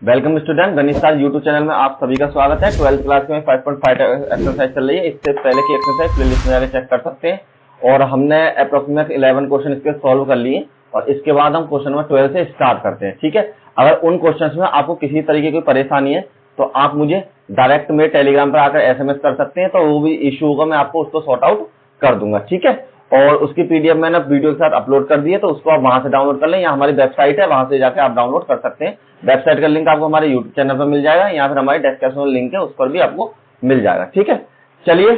Welcome student, गणित सार YouTube channel में आप सभी का स्वागत है। 12th क्लास में 5.5 एक्सरसाइज चल रही है। इससे पहले की एक्सरसाइज प्लेलिस्ट में जाकर चेक कर सकते हैं। और हमने अप्रोक्सीमेट 11 क्वेश्चन इसके सॉल्व कर लिए और इसके बाद हम क्वेश्चन नंबर 12 से स्टार्ट करते हैं। ठीक है, अगर उन क्वेश्चन में आपको किसी तरीके की परेशानी है तो आप मुझे डायरेक्ट मेरे टेलीग्राम पर आकर SMS कर सकते हैं, तो वो भी इश्यू होगा, मैं आपको उसको सॉर्ट आउट कर दूंगा। ठीक है, और उसकी PDF मैंने वीडियो के साथ अपलोड कर दी है, तो उसको आप वहां से डाउनलोड कर लें, या हमारी वेबसाइट है वहां से जाकर आप डाउनलोड कर सकते हैं। वेबसाइट का लिंक आपको हमारे यूट्यूब चैनल पर मिल जाएगा, या फिर हमारी डिस्क्रिप्शन में लिंक है, उस पर भी आपको मिल जाएगा। ठीक है, चलिए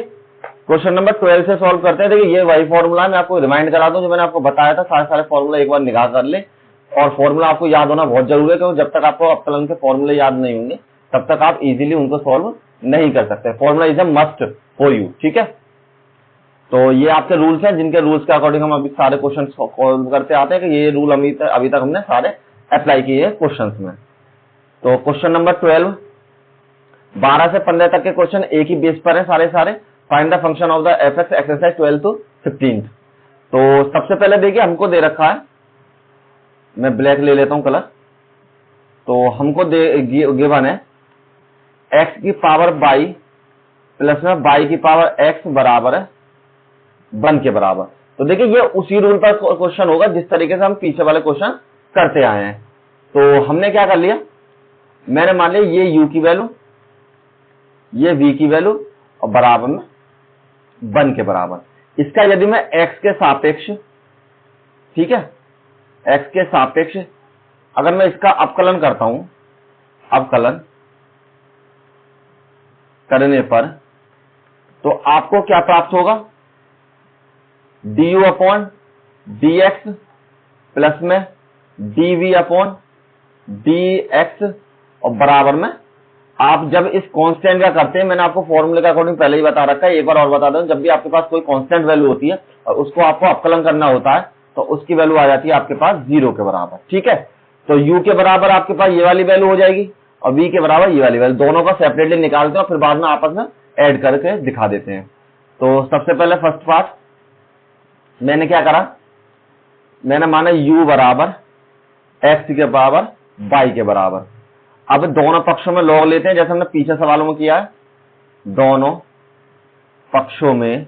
क्वेश्चन नंबर 12 से सॉल्व करते हैं। देखिए, ये वही फॉर्मूला मैं आपको रिमाइंड करा दूं जो मैंने आपको बताया था। सारे फॉर्मूला एक बार निगाह कर ले, और फॉर्मूला आपको याद होना बहुत जरूरी है, क्योंकि जब तक आपको अवकलन के फॉर्मूले याद नहीं होंगे तब तक आप इजीली उनको सॉल्व नहीं कर सकते। Formula is a must for you. ठीक है, तो ये आपके रूल्स हैं, जिनके रूल्स के अकॉर्डिंग हम अभी सारे क्वेश्चन सॉल्व करते आते हैं कि ये रूल अभी तक हमने सारे अप्लाई किए हैं क्वेश्चंस में। तो क्वेश्चन नंबर 12, 12 से 15 तक के क्वेश्चन एक ही बेस पर है सारे। Find the function of the fx exercise 12 to 15। तो सबसे पहले देखिए, हमको दे रखा है, मैं ब्लैक ले लेता हूं कलर। तो हमको गिवन है x की पावर y प्लस में y की पावर x बराबर है 1 के बराबर। तो देखिए, ये उसी रूल पर क्वेश्चन होगा जिस तरीके से हम पीछे वाले क्वेश्चन करते आए हैं। तो हमने क्या कर लिया, मैंने मान लिया ये u की वैल्यू, ये v की वैल्यू, और बराबर में 1 के बराबर। इसका यदि मैं x के सापेक्ष, ठीक है, x के सापेक्ष अगर मैं इसका अवकलन करता हूं, अवकलन करने पर तो आपको क्या प्राप्त होगा, du अपॉन dx प्लस में dv अपॉन dx, और बराबर में आप जब इस कांस्टेंट का करते हैं, मैंने आपको फॉर्मूले के अकॉर्डिंग पहले ही बता रखा है, एक बार और बता दूं, जब भी आपके पास कोई कांस्टेंट वैल्यू होती है और उसको आपको अवकलन करना होता है तो उसकी वैल्यू आ जाती है आपके पास 0 के बराबर। ठीक है, तो u के बराबर आपके पास ये वाली वैल्यू हो जाएगी और v के बराबर ये वाली वैल्यू, दोनों का सेपरेटली निकालते हैं और फिर बाद में आपस में ऐड करके दिखा देते हैं। तो सबसे पहले फर्स्ट पार्ट मैंने क्या करा, मैंने माना u बराबर x के बराबर y के बराबर। अब दोनों पक्षों में लॉग लेते हैं, जैसे हमने पीछे सवालों में किया है, दोनों पक्षों में,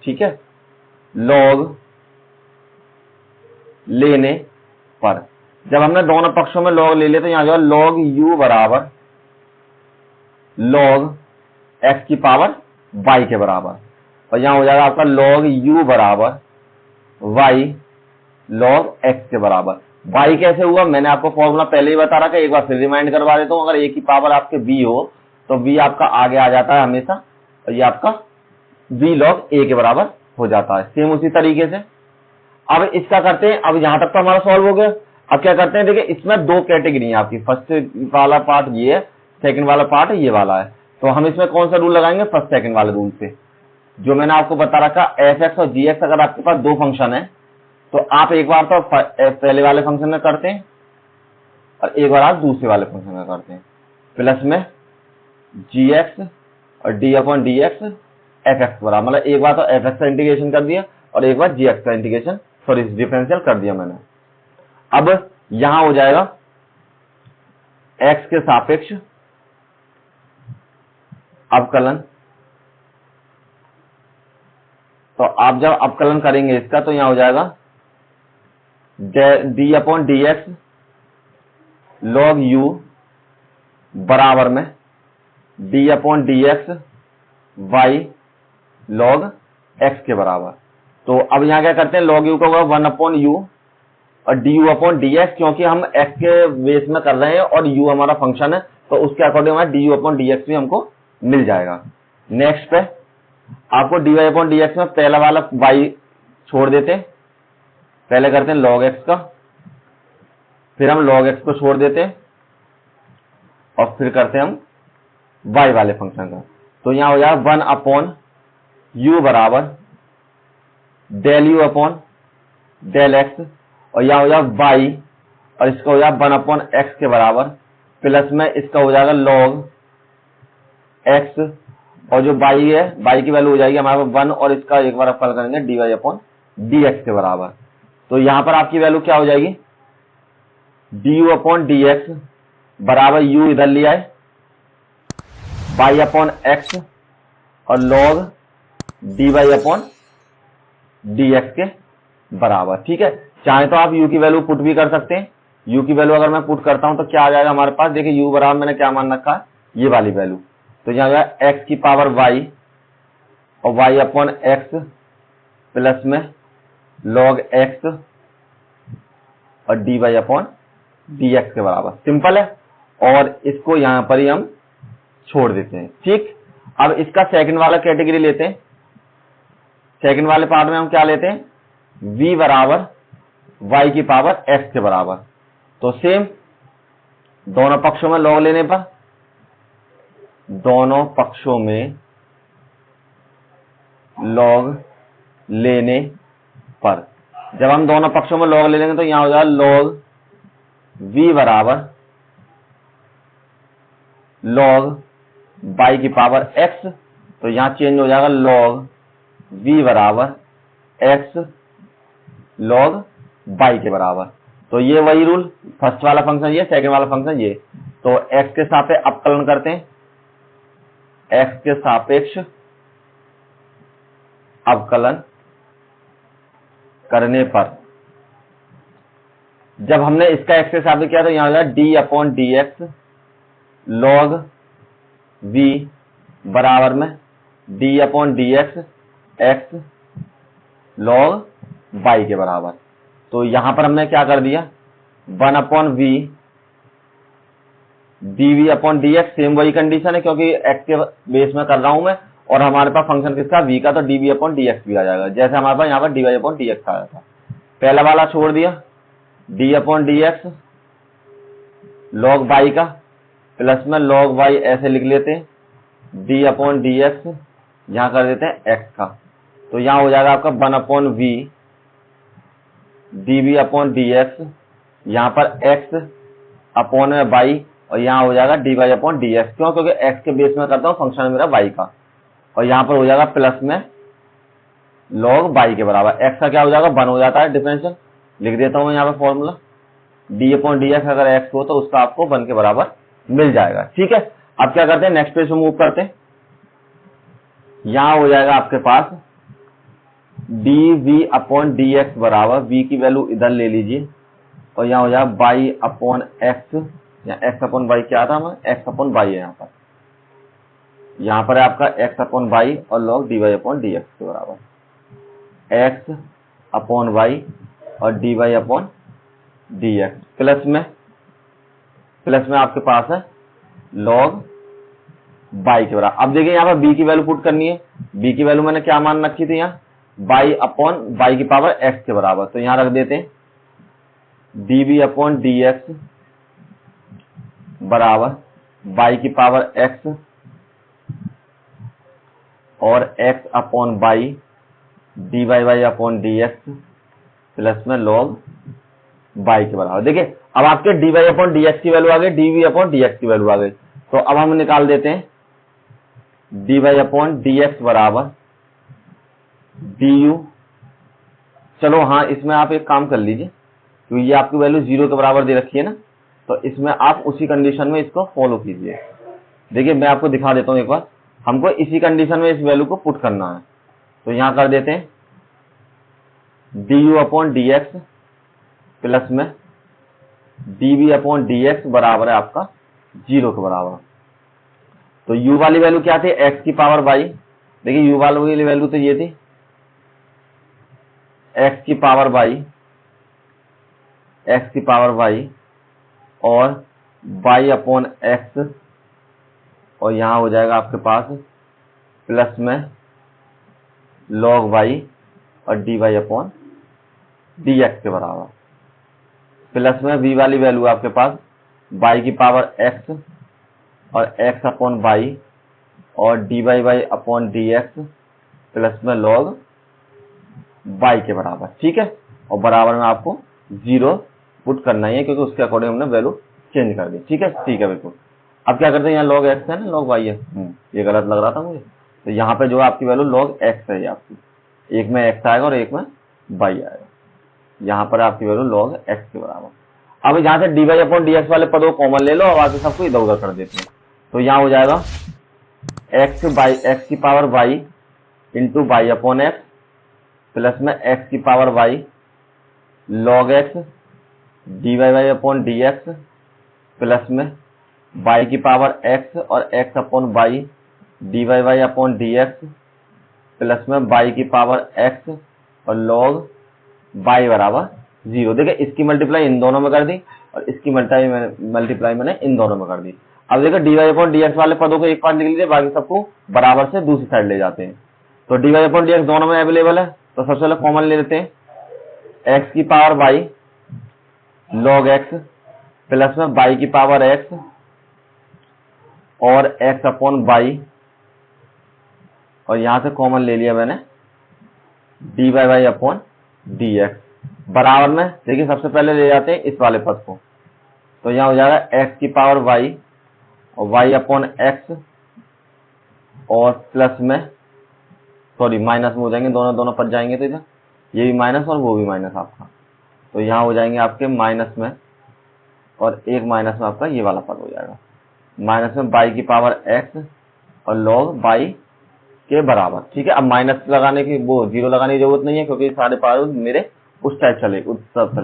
ठीक है, लॉग लेने पर जब हमने दोनों पक्षों में लॉग ले लेते हैं, यहां जो लॉग u बराबर लॉग x की पावर y के बराबर, और यहां हो जाएगा आपका लॉग u बराबर y लॉग x के बराबर। y कैसे हुआ, मैंने आपको फॉर्मूला पहले ही बता रखा है, एक बार फिर रिमाइंड करवा देता हूं। अगर a की पावर आपके v हो तो v आपका आगे आ जाता है हमेशा, और ये आपका v लॉग a के बराबर हो जाता है। सेम उसी तरीके से अब इसका करते हैं। अब यहां तक तो हमारा सॉल्व हो गया। अब क्या करते हैं, देखिए इसमें दो कैटेगरी है आपकी, फर्स्ट वाला पार्ट ये है, सेकंड वाला पार्ट ये वाला है। तो हम इसमें कौन सा रूल लगाएंगे, फर्स्ट सेकंड वाले रूल से, जो मैंने आपको बता रखा fx और gx। अगर आपके पास दो फंक्शन है तो आप एक बार तो पहले वाले फंक्शन में करते हैं और एक बार आप दूसरे वाले फंक्शन में करते हैं, प्लस में gx और d अपॉन dx fx बराबर, मतलब एक बार तो fx का इंटीग्रेशन कर दिया और एक बार gx का इंटीग्रेशन, सॉरी डिफरेंशियल कर दिया मैंने। अब यहां हो जाएगा x के सापेक्ष अवकलन। तो आप जब अवकलन करेंगे इसका तो यहां हो जाएगा d upon dx log u बराबर में d upon dx y log x के बराबर। तो अब यहां क्या करते हैं, लॉग u का होगा 1 अपॉन u और du अपॉन dx, क्योंकि हम x के बेस में कर रहे हैं और u हमारा फंक्शन है, तो उसके अकॉर्डिंग हमारा du अपॉन dx भी हमको मिल जाएगा। नेक्स्ट पे आपको dy अपॉन dx में पहला वाला y छोड़ देते हैं, पहले करते हैं log x का, फिर हम log x को छोड़ देते हैं और फिर करते हैं हम y वाले फंक्शन का। तो यहां हो जाएगा 1 अपॉन u बराबर del u upon del x, और यहां हो जाएगा y और इसका हो जाएगा 1 अपॉन x के बराबर, प्लस में इसका हो जाएगा log x, और जो y है, y की वैल्यू हो जाएगी हमारे पास 1, और इसका एक बार अवकलन करेंगे dy अपॉन dx के बराबर। तो यहां पर आपकी वैल्यू क्या हो जाएगी, du अपॉन dx बराबर u इधर लिया है y अपॉन एक्स और log dy अपॉन dx के बराबर। ठीक है, चाहे तो आप u की वैल्यू पुट भी कर सकते हैं। u की वैल्यू अगर मैं पुट करता हूं तो क्या आ जाएगा हमारे पास, देखिए u बराबर मैंने क्या मान रखा है, ये वाली वैल्यू, तो यहाँ आएगा x की पावर y और y अपॉन एक्स प्लस में log x और dy अपॉन dx के बराबर। सिंपल है, और इसको यहां पर ही हम छोड़ देते हैं। ठीक, अब इसका सेकंड वाला कैटेगरी लेते हैं। सेकंड वाले पार्ट में हम क्या लेते हैं, v बराबर y की पावर x के बराबर। तो सेम दोनों पक्षों में log लेने पर, दोनों पक्षों में log लेने पर, जब हम दोनों पक्षों में log ले लेंगे तो यहां हो जाएगा log v बराबर log y की पावर x, तो यहां चेंज हो जाएगा log v बराबर x log y के बराबर। तो ये वही रूल, फर्स्ट वाला फंक्शन ये, सेकंड वाला फंक्शन ये। तो x के सापेक्ष अवकलन करते हैं, x के सापेक्ष अवकलन करने पर, जब हमने इसका x के सापेक्ष किया तो यहां हो जाएगा d upon dx log v बराबर में d upon dx x log y के बराबर। तो यहां पर हमने क्या कर दिया, 1 upon v dv upon dx, same वही कंडीशन है क्योंकि x के बेस में कर रहा हूं मैं, और हमारे पास फंक्शन किसका v का, तो dv अपॉन dx भी आ जाएगा, जैसे हमारे पास यहाँ पर dy अपॉन dx आया था। पहला वाला छोड़ दिया, d upon dx log y का प्लस में log y ऐसे लिख लेते हैं, d अपॉन dx यहां कर देते हैं x का, तो यहां हो जाएगा आपका 1 upon v dv upon dx, यहां पर x अपॉन में y, और यहां हो जाएगा dy अपॉन dx, क्यों, क्योंकि x के बेस में करता हूं फंक्शन मेरा y का, और यहां पर हो जाएगा प्लस में log y के बराबर। x का क्या हो जाएगा, 1 हो जाता है, डिफरेंशियल लिख देता हूं यहाँ पे फॉर्मूला, d अपॉन dx अगर x हो तो उसका आपको 1 के बराबर मिल जाएगा। ठीक है, अब क्या करते हैं, नेक्स्ट पेज पे मूव करते हैं। यहां हो जाएगा आपके पास dv अपॉन dx बराबर, v की वैल्यू इधर ले लीजिए, और यहाँ हो जाएगा y अपॉन x, या x अपॉन y क्या था हमें, x अपॉन y है यहाँ पर है आपका x अपॉन y और log dy अपॉन dx के बराबर, x अपॉन y और dy अपॉन dx प्लस में आपके पास है log y के बराबर। अब देखिए यहाँ पर b की वैल्यू पुट करनी है, b की वैल्यू मैंने क्या मान रखी थी, यहाँ y अपॉन y की पावर x के बराबर, तो यहां रख देते हैं dv अपॉन dx बराबर y की पावर x और x अपॉन y dy upon dx plus में log y के बराबर। देखिए अब आपके dy अपॉन dx की वैल्यू आ गई, dv अपॉन dx की वैल्यू आ गई, तो अब हम निकाल देते हैं dy अपॉन dx बराबर du। चलो हाँ, इसमें आप एक काम कर लीजिए, क्योंकि ये आपकी वैल्यू 0 के बराबर दे रखी है ना, तो इसमें आप उसी कंडीशन में इसको फॉलो कीजिए। देखिए मैं आपको दिखा देता हूं एक बार, हमको इसी कंडीशन में इस वैल्यू को पुट करना है, तो यहां कर देते हैं du अपॉन dx प्लस में dv अपॉन dx बराबर है आपका 0 के बराबर। तो u वाली वैल्यू क्या थी, x की पावर y, देखिए u वाली वैल्यू तो ये थी x की पावर y और y अपॉन x, और यहां हो जाएगा आपके पास प्लस में log y और dy अपॉन dx के बराबर, प्लस में v वाली वैल्यू आपके पास y की पावर x और x अपॉन y और dy अपॉन dx प्लस में log y के बराबर। ठीक है, और बराबर में आपको 0 पुट करना ही है, क्योंकि उसके अकॉर्डिंग हमने वैल्यू चेंज कर दी। ठीक है बिल्कुल। अब क्या करते हैं, यहाँ log x है ना, log y है, ये गलत लग रहा था मुझे, तो यहाँ पे जो आपकी वैल्यू log x है आपकी, एक में x आएगा और एक में y आएगा, यहाँ पर आपकी वैल्यू log x के बराबर। अब यहाँ से dy अपॉन dx वाले पदों को कॉमन ले लो और बाकी सबको इधर उधर कर देते हैं। तो यहाँ हो जाएगा x की power y into y upon x plus में x की power y log x dy y upon d x plus में y की पावर x और x अपॉन y dy y upon d x plus में y की power x और log y बराबर 0। देखिए इसकी मल्टीप्लाई इन दोनों में कर दी और इसकी मल्टीप्लाई मैंने इन दोनों में कर दी। अब देखो dy अपॉन dx वाले पदों को एक पार्ट लिख लीजिए, बाकी सबको बराबर से दूसरी साइड ले जाते हैं। तो dy अपॉन dx दोनों में अवेलेबल है, तो सबसे पहले कॉमन ले लेते हैं। x की power y log x plus में y की पावर x और x अपॉन y, और यहां से कॉमन ले लिया मैंने dy वाई अपॉन dx बराबर में। देखिए सबसे पहले ले जाते हैं इस वाले पद को, तो यहां हो जाएगा x की पावर y और y अपॉन x और प्लस में सॉरी माइनस में हो जाएंगे, दोनों पद जाएंगे तो इधर ये भी माइनस और वो भी माइनस आपका, तो यहाँ हो जाएंगे आपके माइनस में और एक माइनस में आपका ये वाला पद हो जाएगा माइनस में y की पावर x और log y के बराबर। ठीक है, अब माइनस लगाने की वो जीरो लगाने की जरूरत नहीं है क्योंकि सारे पावर मेरे उस टाइप चले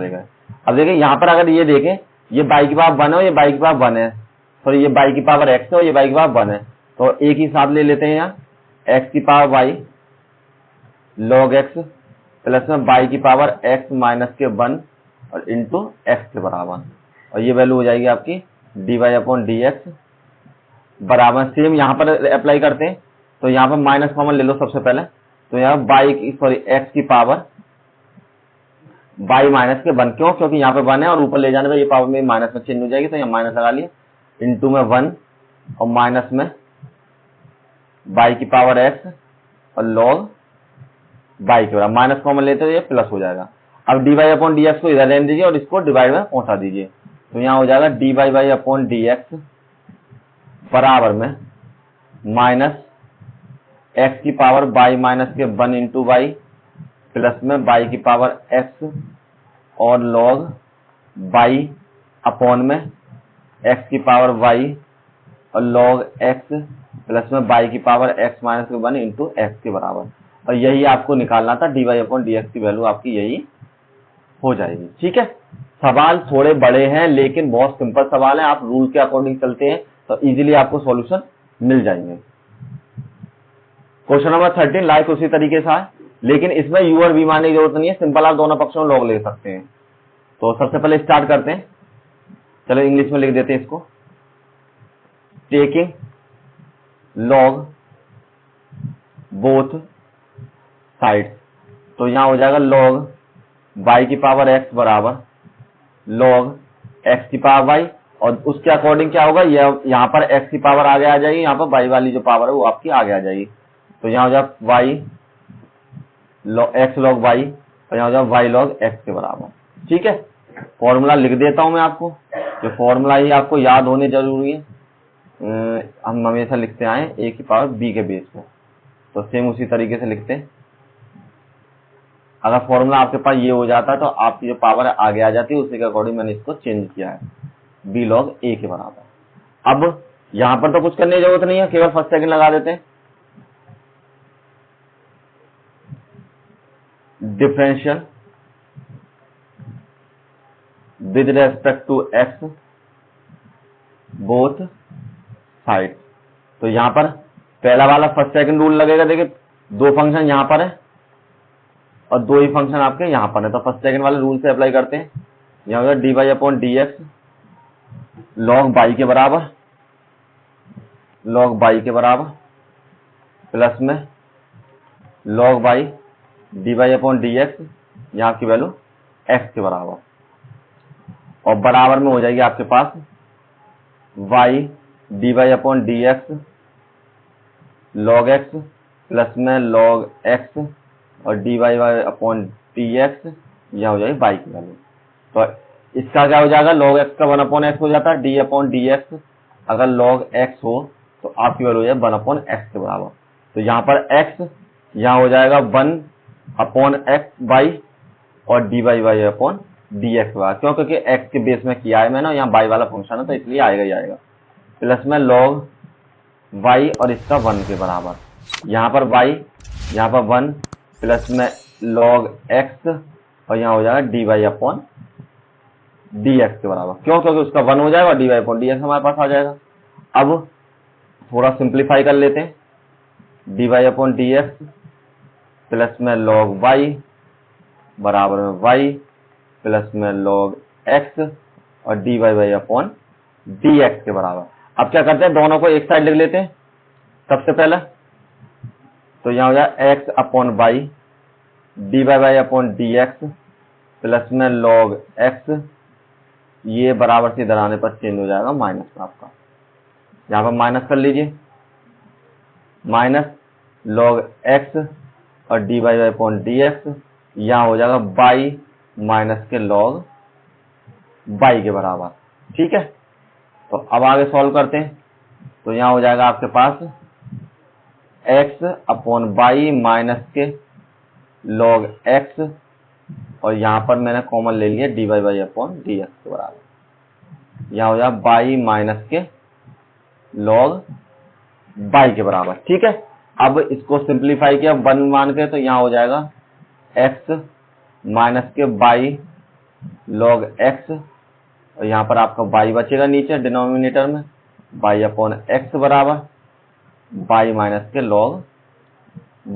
गए। अब देखिए यहाँ पर अगर ये देखें ये y की पावर 1 है और ये y की पावर 1 है, सॉरी ये y की पावर x है और ये y की पावर 1 है, तो एक ही साथ ले लेते हैं यहाँ x की power y log x plus में y की पावर x माइनस के 1 और इंटू x के बराबर, और ये वैल्यू हो जाएगी आपकी dy अपॉन dx बराबर। सेम यहाँ पर अप्लाई करते हैं, तो यहाँ पर माइनस कॉमन ले लो सबसे पहले, तो यहाँ x की पावर y माइनस के 1, क्यों? क्योंकि यहाँ पे 1 है और ऊपर ले जाने पर ये पावर में माइनस में चेंज हो जाएगी, तो यहाँ माइनस लगा लिया इंटू में 1 और माइनस में y की पावर x और log y के बराबर। माइनस कॉमन लेते तो ये प्लस हो जाएगा। अब dy अपॉन dx को इधर रहने दीजिए और इसको डिवाइड में पहुंचा दीजिए, तो यहाँ हो जाएगा dy वाई अपॉन dx बराबर में माइनस x की पावर y माइनस के 1 इंटू वाई प्लस में y की पावर x और log y अपॉन में x की पावर y और log x प्लस में y की पावर x माइनस के 1 इंटू x के बराबर, और यही आपको निकालना था dy अपॉन dx की वैल्यू आपकी यही हो जाएगी। ठीक है, सवाल थोड़े बड़े हैं लेकिन बहुत सिंपल सवाल है, आप रूल के अकॉर्डिंग चलते हैं तो इजीली आपको सॉल्यूशन मिल जाएंगे। क्वेश्चन नंबर 13 लाइक उसी तरीके से है, लेकिन इसमें u और v मानने की जरूरत नहीं है, सिंपल आप दोनों पक्षों में log ले सकते हैं। तो सबसे पहले स्टार्ट करते हैं, चलो इंग्लिश में लिख देते हैं इसको, टेकिंग log बोथ साइड, तो यहां हो जाएगा log y की पावर x बराबर log x की पावर y, और उसके अकॉर्डिंग क्या होगा, यहाँ पर x की पावर आगे आ जाएगी, यहाँ पर y वाली जो पावर है वो आपकी आगे आ जाएगी, तो यहाँ हो जाएगा y x log y और यहाँ हो जाएगा y log x के बराबर। ठीक है, फॉर्मूला लिख देता हूं मैं आपको, जो फॉर्मूला ही आपको याद होने जरूरी है, हम हमेशा लिखते आए a की पावर b के बेस को, तो सेम उसी तरीके से लिखते हैं। अगर फॉर्मूला आपके पास ये हो जाता है तो आपकी जो पावर आगे आ जाती है, उसी के अकॉर्डिंग मैंने इसको चेंज किया है b log a के बराबर। अब यहां पर तो कुछ करने की जरूरत नहीं है, केवल फर्स्ट सेकंड लगा देते हैं। Differential with respect to x both side, तो यहां पर पहला वाला फर्स्ट सेकंड रूल लगेगा। देखिए दो फंक्शन यहां पर है और दो ही फंक्शन आपके यहां पर है, तो फर्स्ट सेकंड वाले रूल से अप्लाई करते हैं। यहां होगा dy upon dx log y के बराबर, log y के बराबर प्लस में log y dy upon dx, यहाँ की वैल्यू x के बराबर, और बराबर में हो जाएगी आपके पास y dy upon dx log x plus में log x और dy अपॉन dx, यह हो जाएगी y की वैल्यू। तो इसका क्या हो जाएगा, log x का 1 अपॉन x हो जाता है, d अपॉन dx अगर log x हो तो आपकी वैल्यू हो जाए 1 अपॉन x के बराबर। तो यहाँ पर x यहाँ हो जाएगा 1 अपॉन x y और dy अपॉन dx बराबर, क्यों? क्योंकि x के बेस में किया है मैंने, यहाँ y वाला फंक्शन है तो इसलिए आएगा ही आएगा, प्लस में log y और इसका 1 के बराबर, यहाँ पर y, यहाँ पर 1 प्लस में log x और यहाँ हो जाएगा dy अपॉन dx के बराबर, क्यों? क्योंकि उसका 1 हो जाएगा और dy अपॉन dx हमारे पास आ जाएगा। अब थोड़ा सिंप्लीफाई कर लेते हैं, dy अपॉन dx प्लस में log y बराबर में y प्लस में log x और dy y अपॉन dx के बराबर। अब क्या करते हैं, दोनों को एक साइड लिख लेते हैं सबसे पहले, तो यहाँ हो जाएगा x अपॉन y dy y upon dx plus में log x, ये बराबर से इधर आने पर चेंज हो जाएगा माइनस में आपका, यहाँ पर माइनस कर लीजिए, माइनस log x और dy y अपॉन dx, यहाँ हो जाएगा y माइनस के log y के बराबर। ठीक है, तो अब आगे सॉल्व करते हैं, तो यहाँ हो जाएगा आपके पास x अपॉन y माइनस के log x और यहाँ पर मैंने कॉमन ले लिया dy y अपॉन dx के बराबर, यहाँ हो जाएगा y माइनस के log y के बराबर। ठीक है, अब इसको सिंप्लीफाई किया 1 मान के, तो यहाँ हो जाएगा x माइनस के y log x और यहाँ पर आपका y बचेगा नीचे डिनोमिनेटर में, y अपॉन x बराबर y माइनस के log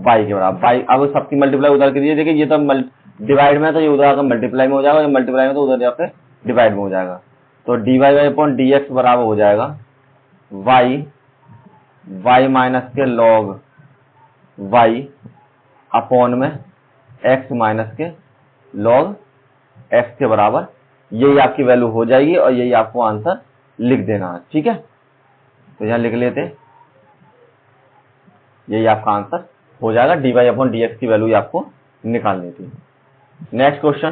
y के बराबर। y अब सबकी मल्टीप्लाई उधर कीजिए, देखिए ये तो डिवाइड में है तो ये उधर आकर मल्टीप्लाई में हो जाएगा, ये मल्टीप्लाई में तो उधर जाकर डिवाइड में हो जाएगा, तो dy y अपॉन dx बराबर हो जाएगा y माइनस के log y अपॉन में x माइनस के log x के बराबर, यही आपकी वैल्यू हो जाएगी और यही आपको आंसर लिख देना है। ठीक है, तो यहाँ लिख लेते हैं, यही आपका आंसर हो जाएगा, dy अपॉन dx की वैल्यू आपको निकालनी थी। नेक्स्ट क्वेश्चन,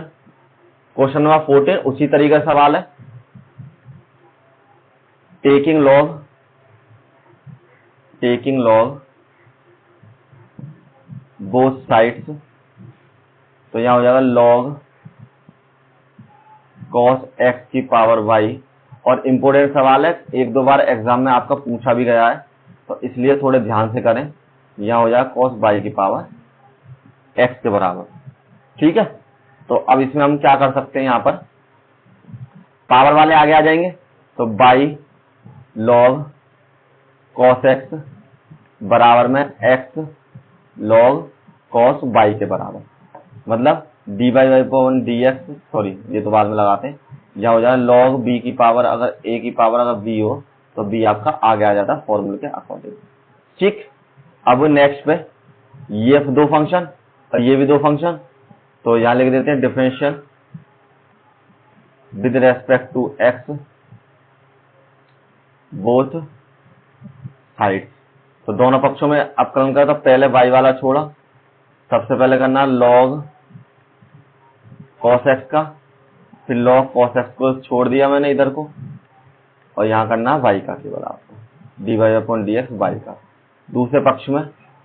क्वेश्चन नंबर 14 उसी तरीके का सवाल है, टेकिंग लॉग बोथ साइड्स, तो यहाँ हो जाएगा log cos x की पावर y, और इम्पोर्टेंट सवाल है, एक दो बार एग्जाम में आपका पूछा भी गया है, तो इसलिए थोड़े ध्यान से करें। यहाँ हो जाएगा cos y की पावर x के बराबर। ठीक है, तो अब इसमें हम क्या कर सकते हैं, यहाँ पर पावर वाले आगे आ जाएंगे, तो y log cos x बराबर में x log cos y के बराबर, मतलब dy y upon dx, sorry ये तो बाद में लगाते हैं, यहाँ हो जाएगा log b की पावर, अगर a की पावर अगर b हो तो b आपका आगे आ जाता है फॉर्मूले के अकॉर्डिंग। ठीक, अब नेक्स्ट पे ये दो फंक्शन और ये भी दो फंक्शन, तो यहाँ लिख देते हैं differential with respect to x both sides, तो दोनों पक्षों में अपकलन करें, तो पहले y वाला छोड़ा, सबसे पहले करना log cos x का, फिर log cos x को छोड़ दिया मैंने इधर को, और यहाँ करना y का केवल आपको dy अपॉन dx y का, दूसरे पक्ष में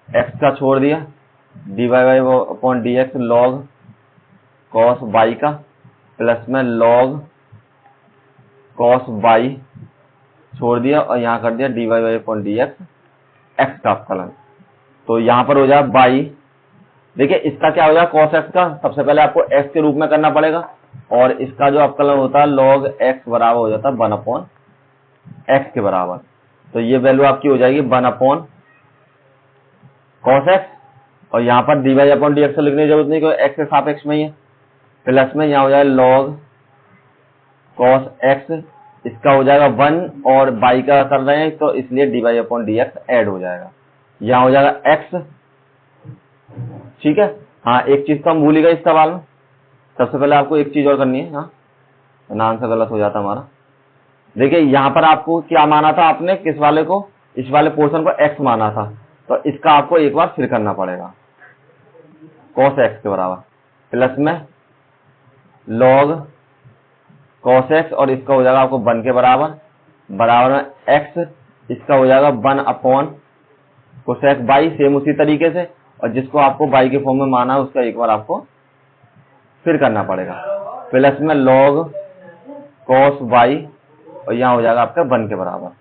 x का छोड़ दिया dy upon dx log cos y का, प्लस में log cos y छोड़ दिया और यहाँ कर दिया dy अपॉन dx x का अपकलन, तो यहाँ पर हो जाए y, देखिए इसका क्या हो जाएगा cos x का, सबसे पहले आपको x के रूप में करना पड़ेगा, और इसका जो अपकलन होता है log x बराबर हो जाता है 1 अपॉन x के बराबर, तो ये वैल्यू आपकी हो जाएगी 1 अपॉन cos x, और यहाँ पर dy अपॉन dx लिखने की जरूरत नहीं क्योंकि x के सापेक्ष में ही है, प्लस में यहाँ हो जाएगा log cos x, इसका हो जाएगा 1 और y का कर रहे हैं तो इसलिए dy अपॉन dx ऐड हो जाएगा, यहाँ हो जाएगा x। ठीक है, हाँ एक चीज तो हम भूल ही गए इस सवाल में, सबसे पहले आपको एक चीज और करनी है, हाँ आंसर गलत हो जाता हमारा। देखिए यहाँ पर आपको क्या माना था आपने, किस वाले को, इस वाले पोर्शन को x माना था, तो इसका आपको एक बार फिर करना पड़ेगा cos x के बराबर, प्लस में log cos x और इसका हो जाएगा आपको 1 के बराबर, बराबर में x, इसका हो जाएगा 1 अपॉन cosec y, सेम उसी तरीके से, और जिसको आपको y के फॉर्म में माना है उसका एक बार आपको फिर करना पड़ेगा, प्लस में log cos y और यहाँ हो जाएगा आपका 1 के बराबर।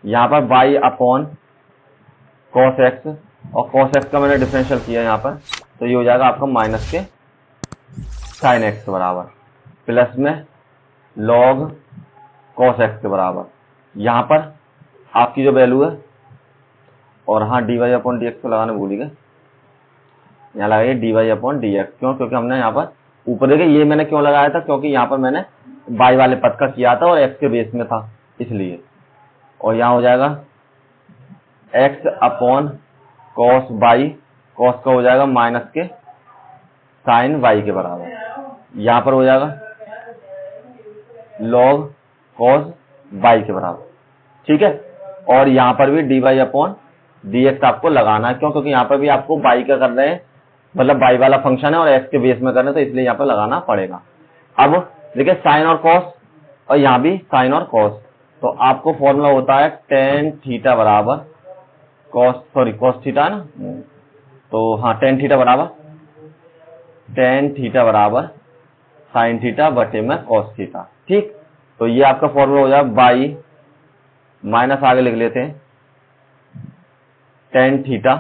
यहाँ पर y अपॉन cos x और cos x का मैंने डिफरेंशियल किया यहाँ पर, तो ये हो जाएगा आपका माइनस के sin x के बराबर, प्लस में log cos x के बराबर। यहाँ पर आपकी जो वैल्यू है, और हाँ dy अपॉन dx को लगाने भूल गए, यहाँ लगाइए dy अपॉन dx। क्यों? क्योंकि हमने यहाँ पर ऊपर देखिए ये मैंने क्यों लगाया था, क्योंकि यहाँ पर मैंने y वाले पद का किया था और x के बेस में था इसलिए। और यहाँ हो जाएगा x upon cos y, cos का हो जाएगा माइनस के sin y के बराबर। यहाँ पर हो जाएगा log cos y के बराबर, ठीक है। और यहाँ पर भी dy अपॉन dx आपको लगाना है। क्यों? क्योंकि यहाँ पर भी आपको y का कर रहे हैं, मतलब y वाला फंक्शन है और x के बेस में कर रहे हैं, तो इसलिए यहाँ पर लगाना पड़ेगा। अब देखिए साइन और cos, और यहाँ भी साइन और cos, तो आपको फॉर्मूला होता है tan थीटा बराबर cos थीटा है ना, तो हाँ tan थीटा बराबर साइन थीटा बटे में cos थीटा, ठीक। तो ये आपका फॉर्मूला हो जाएगा y माइनस आगे लिख लेते हैं tan थीटा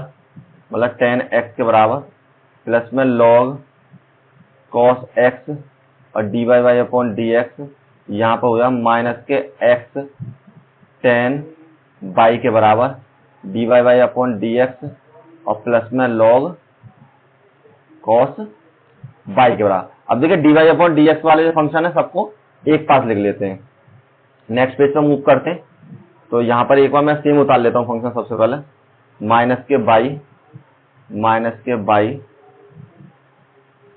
मतलब tan x के बराबर, प्लस में log cos x और dy y अपॉन dx, यहाँ पर हो जाएगा माइनस के x tan y के बराबर dy y अपॉन dx और प्लस में log cos y के बराबर। अब देखिए dy अपॉन dx वाले जो फंक्शन है सबको एक पास लिख लेते हैं। नेक्स्ट पेज पर मूव करते हैं, तो यहाँ पर एक बार मैं सेम उतार लेता हूँ फंक्शन। सबसे पहले माइनस के बाई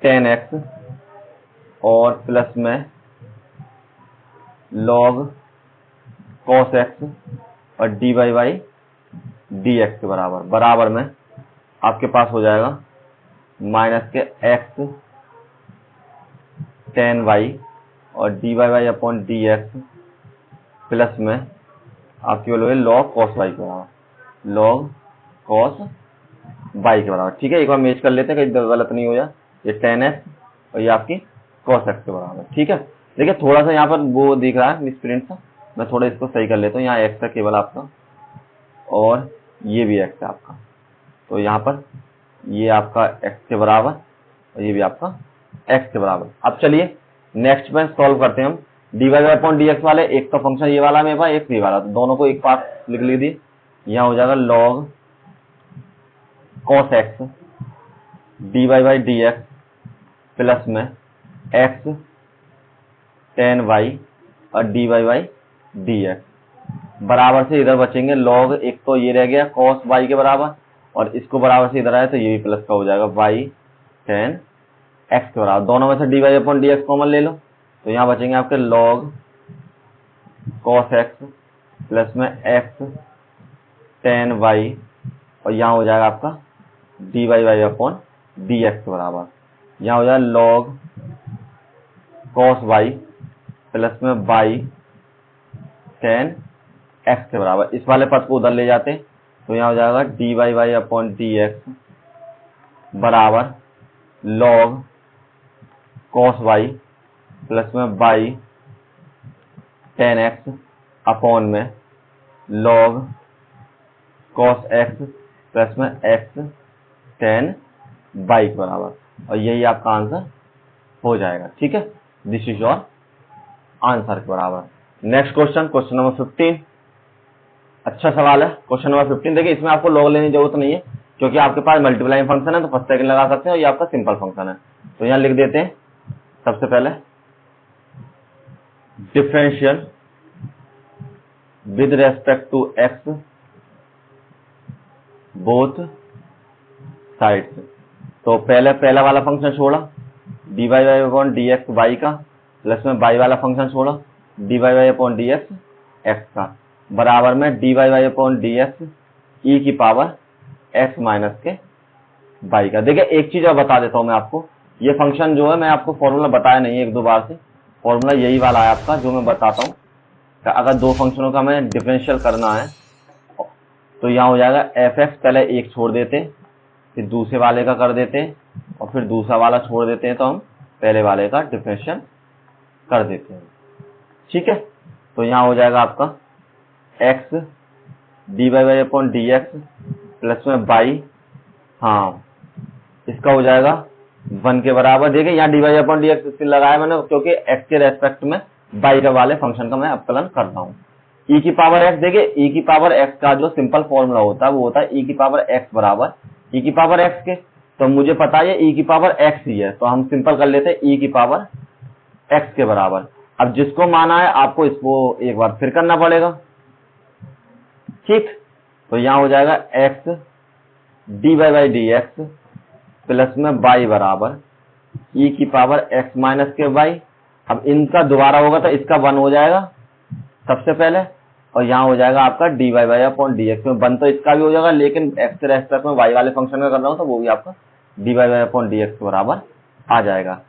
tan x और प्लस में log cos x और dy y dx के बराबर में आपके पास हो जाएगा माइनस के x tan y और dy y upon dx plus में आपकी वैल्यू है log cos y के बराबर, log cos y के बराबर, ठीक है। एक बार मैच कर लेते हैं कहीं गलत नहीं हो जाए। ये tan x और ये आपकी cos x के बराबर, ठीक है। देखिए थोड़ा सा यहाँ पर वो दिख रहा है मिसप्रिंट सा, मैं थोड़ा इसको सही कर लेता हूँ। यहाँ x है केवल आपका और ये भी x है आपका, तो यहाँ पर ये आपका x के बराबर और ये भी आपका x के बराबर। अब चलिए नेक्स्ट में सॉल्व करते हैं हम dy अपॉन dx वाले। एक तो फंक्शन ये वाला मेरे पास, एक ये वाला, तो दोनों को एक पास लिख लीजिए। यहाँ हो जाएगा log cos x dy by dx plus में x tan y और dy बाई dx बराबर से इधर बचेंगे log, एक तो ये रह गया cos y के बराबर और इसको बराबर से इधर आया तो ये भी प्लस का हो जाएगा y tan x के बराबर। दोनों में से dy अपॉन dx कॉमन ले लो, तो यहाँ बचेंगे आपके log cos x प्लस में x tan y और यहाँ हो जाएगा आपका dy बाई अपॉन dx के बराबर। यहाँ हो जाएगा log cos y प्लस में y tan x के बराबर। इस वाले पद को उधर ले जाते हैं, तो यहाँ हो जाएगा dy बाई अपॉन dx बराबर log cos y प्लस में y tan x अपॉन में log cos x प्लस में x tan y के बराबर, और यही आपका आंसर हो जाएगा, ठीक है। दिस इज योर आंसर के बराबर। Next question, question number 15। अच्छा सवाल है क्वेश्चन नंबर 15। देखिए इसमें आपको लॉग लेने की जरूरत नहीं है, क्योंकि आपके पास मल्टीप्लाइंग फंक्शन है, तो फर्स्ट सेकंड लगा सकते हैं और ये आपका सिंपल फंक्शन है। तो यहाँ लिख देते हैं सबसे पहले differential with respect to x both sides. तो पहला वाला फंक्शन छोड़ा dy by upon dx y का, प्लस में y वाला फंक्शन छोड़ा dy by upon dx x का, बराबर में dy by upon dx e की पावर x माइनस के y का। देखिए एक चीज और बता देता हूं मैं आपको, ये फंक्शन जो है मैं आपको फॉर्मूला बताया नहीं है एक दो बार से, फॉर्मूला यही वाला है आपका जो मैं बताता हूँ। अगर दो फंक्शनों का हमें डिफरेंशियल करना है तो यहाँ हो जाएगा fx, पहले एक छोड़ देते फिर दूसरे वाले का कर देते और फिर दूसरा वाला छोड़ देते हैं, तो हम पहले वाले का डिफरेंशियल कर देते हैं। ठीक है, तो यहाँ हो जाएगा आपका x dy by upon d x plus में बाई, हाँ इसका हो जाएगा 1 के बराबर। देखिए यहाँ d y upon d x इसलिए लगाया मैंने क्योंकि x के रेस्पेक्ट में बाई के वाले फंक्शन का मैं अवकलन कर रहा हूँ। e की पावर x, देखिए e की पावर x का जो सिंपल फॉर्मूला होता है वो होता है e की पावर x बराबर e की पावर x के, तो मुझे पता है e की पावर x ही है, तो हम सिंपल कर लेते हैं e की पावर x के बराबर। अब जिसको माना है आपको इसको एक बार फिर करना पड़ेगा। ठीक, तो यहाँ हो जाएगा x dy by D x plus में बाई बराबर e की पावर x माइनस के बाई। अब इनका दोबारा होगा तो इसका 1 हो जाएगा सबसे पहले, और यहाँ हो जाएगा आपका dy by upon d x में 1 तो इसका भी हो जाएगा, लेकिन x के रेस्पेक्ट में y वाले फंक्शन का कर रहा हूँ तो वो भी आपका dy by upon d x के बराबर आ जाएगा।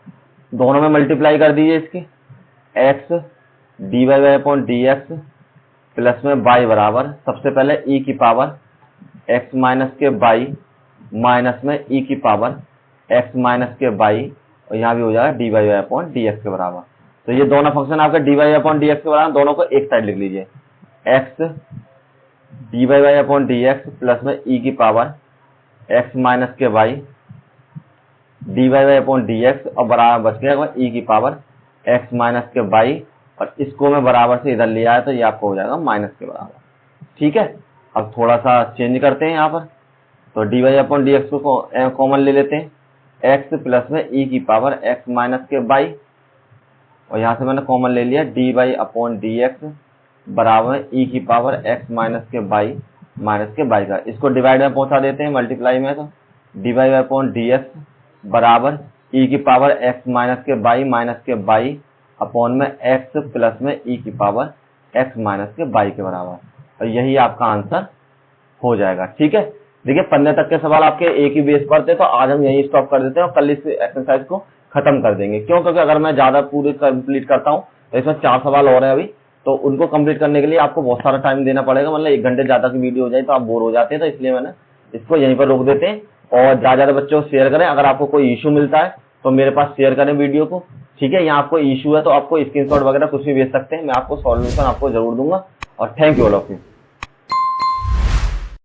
दोनों में मल्टीप्लाई कर दीजिए इसकी, x dy by upon d x plus में बाई बराबर सबसे पहले e की पावर x माइनस के बाई माइनस में e की पावर x माइनस के बाई, और यहाँ भी हो जाएगा dy by upon d x के बराबर। तो ये दोनों फंक्शन आपके dy by upon d x के बराबर, दोनों को एक साइड लिख लीजिए, x dy by upon d x plus में e की पावर x माइनस के by dy by upon d x, और बराबर बच गया e की पावर x माइनस के बाई, और इसको मैं बराबर से इधर ले आया तो ये आपको हो जाएगा माइनस के बराबर। ठीक है, अब थोड़ा सा चेंज करते हैं यहाँ पर, तो dy by upon d x को कॉमन ले लेते हैं, x प्लस में e की पावर x माइनस के बाई, और यहाँ से मैंने कॉमन ले लिया dy by upon d x बराबर e की पावर x माइनस के बाई माइनस के बाई का। इसको डिवाइड में पहुंचा देते हैं मल्टीप्लाई में, तो dy by upon d x बराबर e की पावर x माइनस के बाई माइनस के बाई अपॉन में x प्लस में e की पावर x माइनस के बाई के बराबर, और यही आपका आंसर हो जाएगा। ठीक है, देखिए 15 तक के सवाल आपके एक ही बेस पर थे, तो आज हम यही स्टॉप कर देते हैं और कल इस एक्सरसाइज को खत्म कर देंगे। क्यों? क्योंकि अगर मैं ज्यादा पूरी कंप्लीट करता हूँ तो इसमें 4 सवाल और हैं अभी, तो उनको कंप्लीट करने के लिए आपको बहुत सारा टाइम देना पड़ेगा, मतलब 1 घंटे ज्यादा की वीडियो हो जाए तो आप बोर हो जाते हैं, तो इसलिए मैंने इसको यहीं पर रोक देते हैं। और ज्यादा बच्चों को शेयर करें, अगर आपको कोई इशू मिलता है तो मेरे पास शेयर करें वीडियो को। ठीक है, यहाँ आपको इशू है तो आपको स्क्रीनशॉट वगैरह कुछ भी भेज सकते हैं, मैं आपको सॉल्यूशन आपको जरूर दूंगा। और thank you all of you.